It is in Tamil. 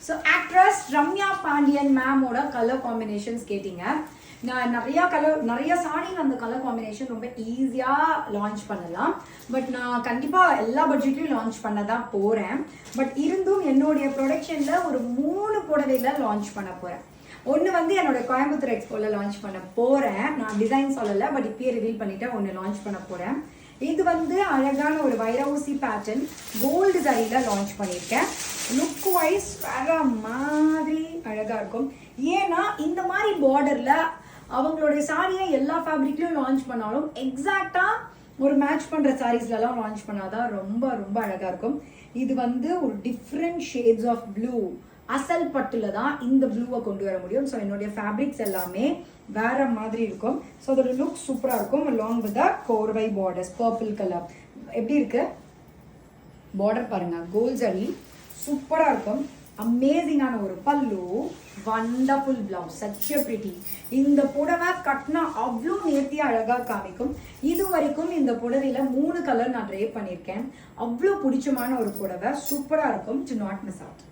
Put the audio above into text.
ஸோ ஆக்ட்ரஸ் ரம்யா பாண்டியன் மேமோட கலர் காம்பினேஷன்ஸ் கேட்டிங்க. நான் நிறைய சாரியில் அந்த கலர் காம்பினேஷன் ரொம்ப ஈஸியாக லான்ச் பண்ணலாம். பட் நான் கண்டிப்பாக எல்லா பட்ஜெட்லையும் லான்ச் பண்ண தான் போகிறேன். பட் இருந்தும் என்னுடைய ப்ரொடக்ஷனில் ஒரு 3 புடவையில் லான்ச் பண்ண போகிறேன். ஒன்று வந்து என்னோட கோயம்புத்தூர் எக்ஸ்போவில் லான்ச் பண்ண போகிறேன். நான் டிசைன் சொல்லலை, பட் இப்பயே ரிவீல் பண்ணிவிட்டு ஒன்று லான்ச் பண்ண போகிறேன். இது வந்து அழகான ஒரு வைரவுசி பேட்டர்ன் கோல்டு சாரியில் லான்ச் பண்ணியிருக்கேன். லுக் வைஸ் வேற மாதிரி அழகாக இருக்கும். ஏன்னா இந்த மாதிரி பார்டரில் அவங்களுடைய சாரியை எல்லா ஃபேப்ரிக்லையும் லான்ச் பண்ணாலும் எக்ஸாக்டாக ஒரு மேட்ச் பண்ணுற சாரீஸ்லலாம் லான்ச் பண்ணாதான் ரொம்ப ரொம்ப அழகாக இருக்கும். இது வந்து ஒரு டிஃப்ரெண்ட் ஷேட்ஸ் ஆஃப் ப்ளூ, அசல் பட்டில் தான் இந்த ப்ளூவை கொண்டு வர முடியும். ஸோ என்னுடைய ஃபேப்ரிக்ஸ் எல்லாமே வேற மாதிரி இருக்கும். ஸோ அதோட லுக் சூப்பராக இருக்கும். அலாங் வித் கோர்வை பார்டர்ஸ், பர்பிள் கலர் எப்படி இருக்கு பார்டர் பாருங்க, கோல்ட் ஜரி சூப்பராக இருக்கும். அமேசிங்கான ஒரு பல்லு, wonderful blouse, such a pretty. இந்த புடவை கட்டினா அவ்வளோ நேர்த்தியாக அழகாக காமிக்கும். இது வரைக்கும் இந்த புடவையில் 3 கலர் நான் ட்ரை பண்ணியிருக்கேன். அவ்வளோ பிடிச்சமான ஒரு புடவை, சூப்பராக இருக்கும். To not miss out.